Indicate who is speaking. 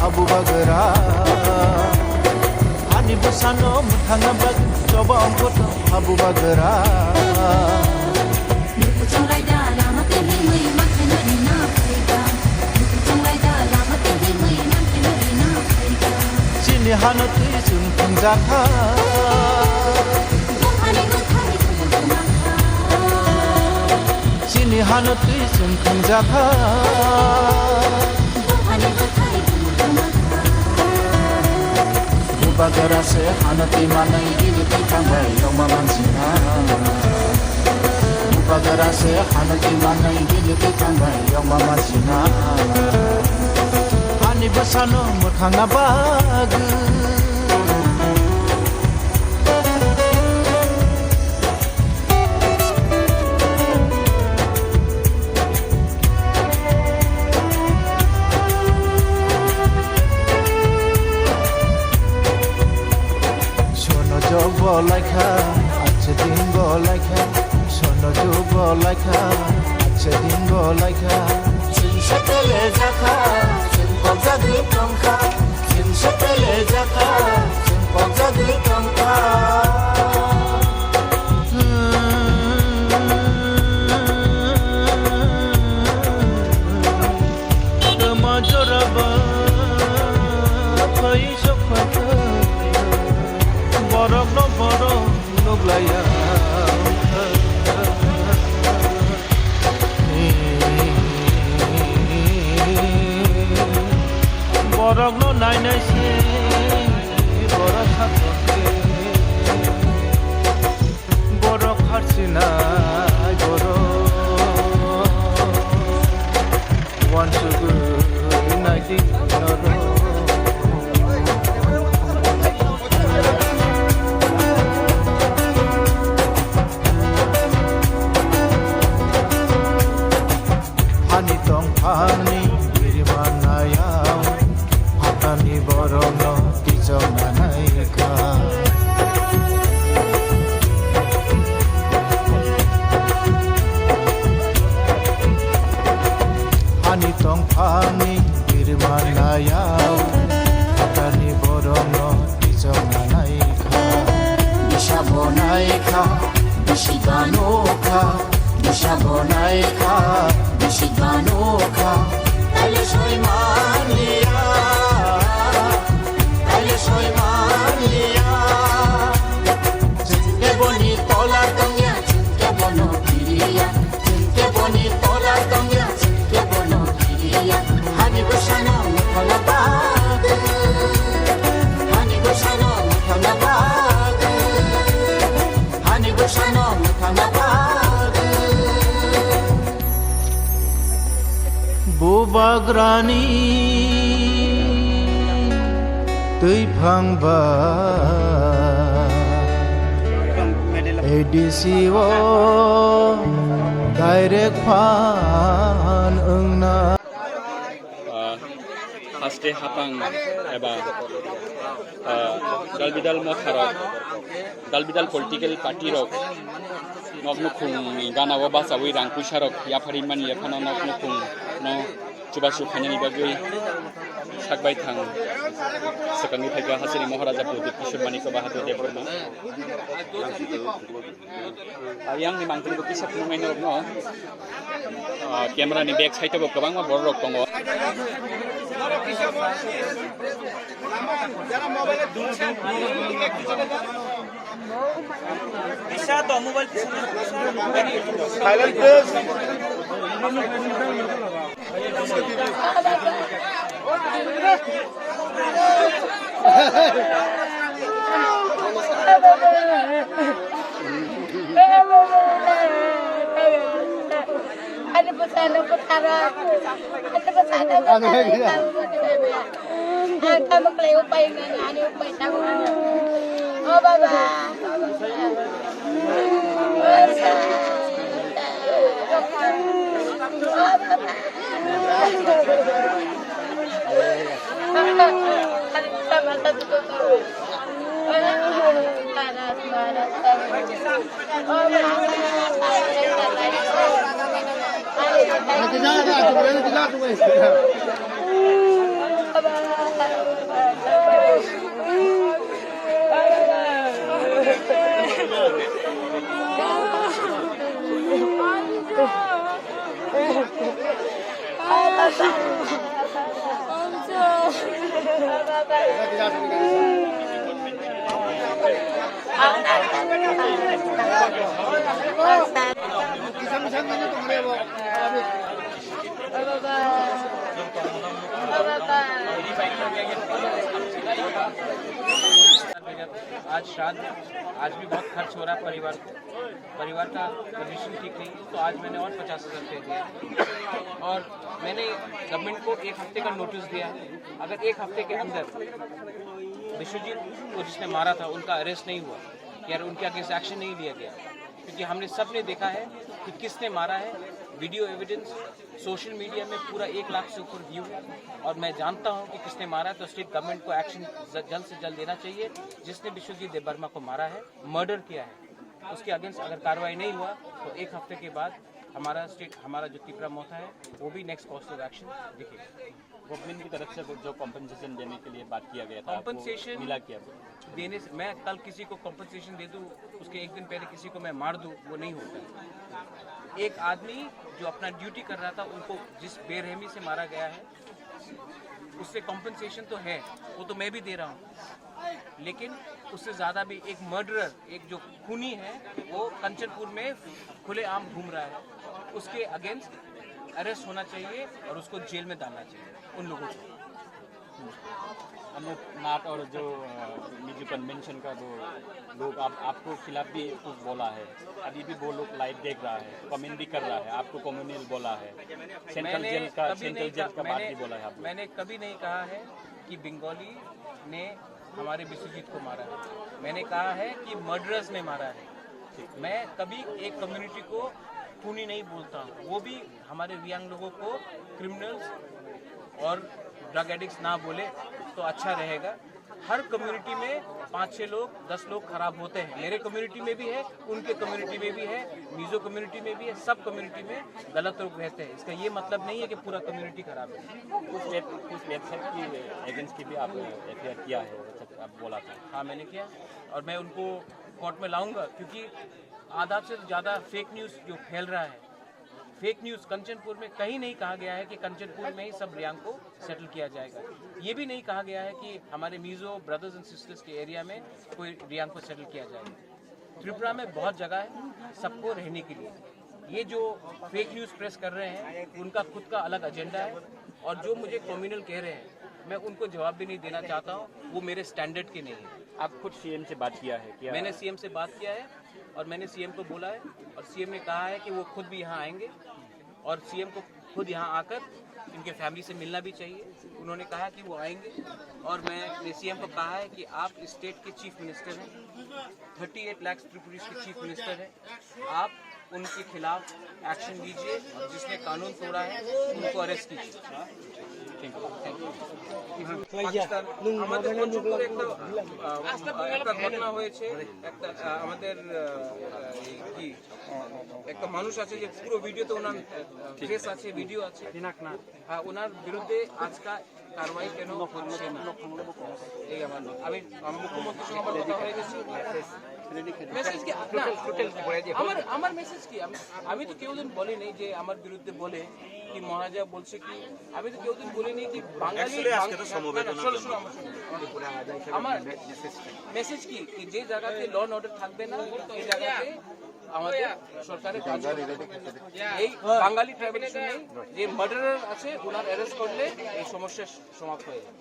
Speaker 1: habu bagara Hani busano muthanga bag coba ongkot habu bagara Sini hanati sung pungjaka Sini hanati sung pungjaka Bagara se hanati manai giliti kambai yoma mansina Bagara se hanati manai giliti kambai yoma mansina Hani basano muthanga bag Bolaika, ache din bolaika, sono jo bolaika, ache din bolaika. Sin shakele jaka, sin pogja di tongka, sin shakele jaka, sin pogja di tongka. Tama joraba, pai sokhata. Borok no borok nuglaya Borok no nai nai se borok hatke Borok harsina borok One sugar nighting noro Hani birimanayam hatani borono tijomanaika Hani tongphani birimanayam hatani borono tijomanaika Bishabonaika bishiganoka Bishabonaika Bishiganoka Dale soy mania Dale soy mania Qué bonito la doña Qué bueno diría Qué bonito la doña Qué bueno diría Hani gusano mutala bag Hani gusano mutala bag Hani gusano mutala bag Bagrani tui phangba edisiwo direct phan ungna
Speaker 2: haste hapang eba dalbidal motharok dalbidal political party rok noknukhung gana wa basawi rangpusarok yapari mani yaphana noknukhung no chubasu khanyani bagui sakbai thang sekangi thaiga hasini maharaja prodip kishor mani ko bahadur debroma ayang ni mangtuli buki sapnu ngaino rok no camera ni back side bo kabang ma bor rok tongo Isha to mobile silent please Ada pesan utara, ada pesan kamu kelihatan upay nani upay tahu. Oh baba.
Speaker 3: आज श्राद्ध, आज भी बहुत खर्च हो रहा है परिवार का कंडीशन ठीक नहीं है, तो आज मैंने और 50,000 रुपये दिए और मैंने गवर्नमेंट को 1 हफ्ते का नोटिस दिया है। अगर 1 हफ्ते के अंदर विश्वजीत को जिसने मारा था उनका अरेस्ट नहीं हुआ या उनके अगेंस्ट एक्शन नहीं लिया गया, क्योंकि हमने सबने देखा है कि किसने मारा है, वीडियो एविडेंस सोशल मीडिया में पूरा 1 लाख से ऊपर व्यू है और मैं जानता हूं कि किसने मारा है, तो स्टेट गवर्नमेंट को एक्शन जल्द से जल्द लेना चाहिए। जिसने विश्वजीत देबबर्मा को मारा है, मर्डर किया है, उसके अगेंस्ट अगर कार्रवाई नहीं हुआ तो 1 हफ्ते के बाद हमारा जो तीसरा मौका है वो भी नेक्स्ट कॉस्ट ऑफ एक्शन दिखेगा।
Speaker 2: गवर्नमेंट की तरफ से जो कॉम्पनसेशन देने के लिए बात किया गया था,
Speaker 3: कॉम्पनसेशन
Speaker 2: मिला क्या
Speaker 3: देने से मैं कल किसी को कॉम्पनसेशन दे दूं, उसके 1 दिन पहले किसी को मैं मार दूं, वो नहीं होता। एक आदमी जो अपना ड्यूटी कर रहा था, उनको जिस बेरहमी से मारा गया है उससे कॉम्पनसेशन तो है, वो तो मैं भी दे रहा हूँ, लेकिन उससे ज़्यादा भी एक मर्डरर, एक जो खूनी है वो कंचनपुर में खुलेआम घूम रहा है, उसके अगेंस्ट अरेस्ट होना चाहिए और उसको जेल में डालना चाहिए उन लोगों को।
Speaker 2: अनूप नाथ और जो मिजो कन्वेंशन का वो लोग आपको खिलाफ भी कुछ बोला है, अभी भी वो लोग लाइव देख रहा है, कमेंट भी कर रहा है, आपको कम्युनल बोला है, सेंट्रल जेल का बात भी बोला है आपने।
Speaker 3: मैंने कभी नहीं कहा है कि बंगाली ने हमारे विश्वजीत को मारा है, मैंने कहा है कि मर्डरर्स ने मारा है। मैं कभी एक कम्युनिटी को खूनी नहीं बोलता हूँ, वो भी हमारे यंग लोगों को क्रिमिनल्स और ड्रग एडिक्ट्स ना बोले तो अच्छा रहेगा। हर कम्युनिटी में 5-6 लोग 10 लोग खराब होते हैं, मेरे कम्युनिटी में भी है, उनके कम्युनिटी में भी है, मिजो कम्युनिटी में भी है, सब कम्युनिटी में गलत लोग रहते हैं। इसका ये मतलब नहीं है कि पूरा कम्युनिटी खराब है।
Speaker 2: कुछ वेबसाइट की एजेंट्स की भी आप एफआईआर किया है, आप बोला था।
Speaker 3: हाँ मैंने किया और मैं उनको कोर्ट में लाऊंगा, क्योंकि आधा से ज़्यादा फेक न्यूज़ जो फैल रहा है, फेक न्यूज़ कंचनपुर में कहीं नहीं कहा गया है कि कंचनपुर में ही सब रियांग को सेटल किया जाएगा। ये भी नहीं कहा गया है कि हमारे मिजो ब्रदर्स एंड सिस्टर्स के एरिया में कोई रियांग को सेटल किया जाएगा। त्रिपुरा में बहुत जगह है सबको रहने के लिए। ये जो फेक न्यूज़ प्रेस कर रहे हैं उनका खुद का अलग एजेंडा है, और जो मुझे कम्युनल कह रहे हैं मैं उनको जवाब भी नहीं देना चाहता हूँ, वो मेरे स्टैंडर्ड के नहीं है।
Speaker 2: आप खुद सीएम से बात किया है क्या?
Speaker 3: मैंने सीएम से बात किया है और मैंने सीएम को बोला है, और सीएम ने कहा है कि वो खुद भी यहाँ आएंगे और सीएम को खुद यहाँ आकर इनके फैमिली से मिलना भी चाहिए। उन्होंने कहा कि वो आएंगे, और मैंने सीएम को कहा है कि आप स्टेट के चीफ मिनिस्टर हैं, 38 लाख त्रिपुरीज के चीफ मिनिस्टर हैं, आप उनके खिलाफ एक्शन लीजिए और जिसने कानून तोड़ा है उनको अरेस्ट कीजिए। পাকিস্তান আমাদের কঞ্চনপুরে একটা ঘটনা হয়েছে, আমাদের কি একটা মানুষ আছে যে পুরো ভিডিওতে ওনার ফেস আছে, ভিডিও আছে, হ্যাঁ ওনার বিরুদ্ধে আজকা কারবাই কেন হচ্ছে না, এই আমি মুখ্যমন্ত্রীর সঙ্গে আমার কথা হয়ে গেছে। মেসেজ কি আমার মেসেজ কি, আমি তো কেউদিন বলিনি যে আমার বিরুদ্ধে বলে কি মহারাজা বলছে কি, আমি তো কেউদিন বলিনি কি বাঙালি। আমার মেসেজ কি যে জায়গাতে ল অ্যান্ড অর্ডার থাকবে না এই জায়গাতে আমাদের সরকারের কাজ এই বাঙালি ট্রাইবেলের নেই, যে মার্ডারার আছে ওনার অ্যারেস্ট করলে এই সমস্যার সমাপ্ত হয়ে যাবে।